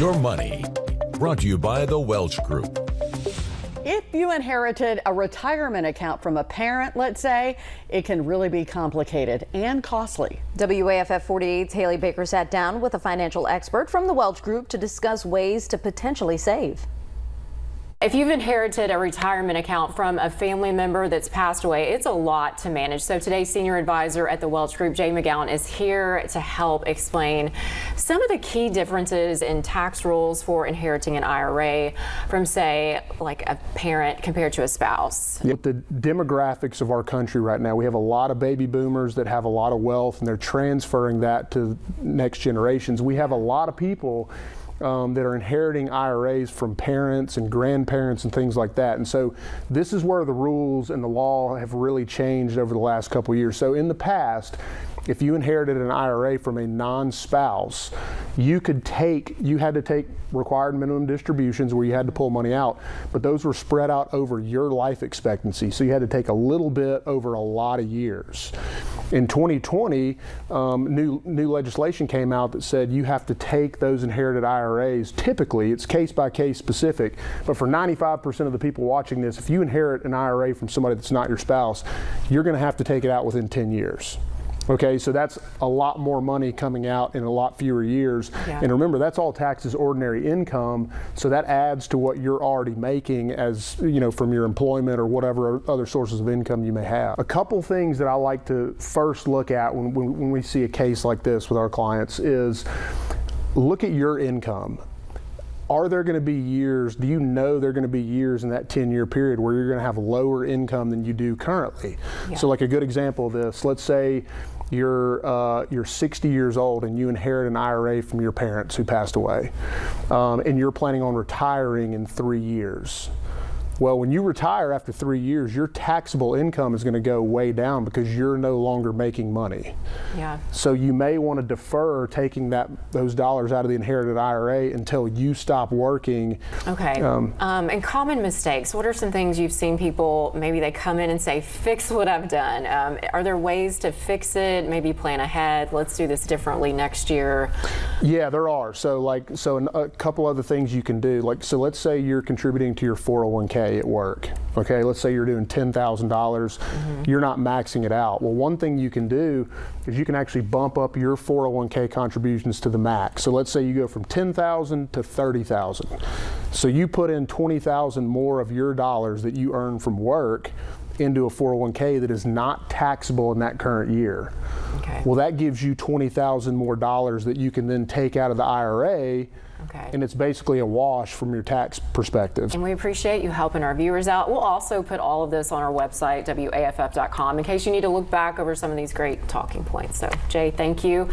Your Money, brought to you by the Welch Group. If you inherited a retirement account from a parent, let's say, it can really be complicated and costly. WAFF 48's Haley Baker sat down with a financial expert from the Welch Group to discuss ways to potentially save. If you've inherited a retirement account from a family member that's passed away, it's a lot to manage. So today's senior advisor at the Welch Group, Jay McGowan, is here to help explain some of the key differences in tax rules for inheriting an IRA from, say, like a parent compared to a spouse. With the demographics of our country right now, we have a lot of baby boomers that have a lot of wealth and they're transferring that to next generations. We have a lot of people that are inheriting IRAs from parents and grandparents and things like that. And so this is where the rules and the law have really changed over the last couple of years. So in the past, if you inherited an IRA from a non-spouse, you had to take required minimum distributions where you had to pull money out, but those were spread out over your life expectancy. So you had to take a little bit over a lot of years. In 2020, new legislation came out that said you have to take those inherited IRAs. Typically, it's case by case specific, but for 95% of the people watching this, if you inherit an IRA from somebody that's not your spouse, you're going to have to take it out within 10 years. Okay, so that's a lot more money coming out in a lot fewer years. Yeah. And remember, that's all taxed as ordinary income, so that adds to what you're already making as, from your employment or whatever other sources of income you may have. A couple things that I like to first look at when we see a case like this with our clients is look at your income. Are there going to be years, do you know there are going to be years in that 10-year period where you're going to have lower income than you do currently? Yeah. So like a good example of this, let's say you're 60 years old and you inherit an IRA from your parents who passed away, and you're planning on retiring in 3 years. Well, when you retire after 3 years, your taxable income is going to go way down because you're no longer making money. Yeah. So you may want to defer taking those dollars out of the inherited IRA until you stop working. Okay. And common mistakes. What are some things you've seen people, maybe they come in and say, fix what I've done? Are there ways to fix it? Maybe plan ahead. Let's do this differently next year. Yeah, there are. So a couple other things you can do. So let's say you're contributing to your 401k at work. Okay, let's say you're doing $10,000, you're not maxing it out. Well, one thing you can do is you can actually bump up your 401k contributions to the max. So let's say you go from $10,000 to $30,000. So you put in $20,000 more of your dollars that you earn from work into a 401k that is not taxable in that current year. Okay. Well, that gives you $20,000 more dollars that you can then take out of the IRA. Okay. And it's basically a wash from your tax perspective. And we appreciate you helping our viewers out. We'll also put all of this on our website, WAFF.com, in case you need to look back over some of these great talking points. So, Jay, thank you.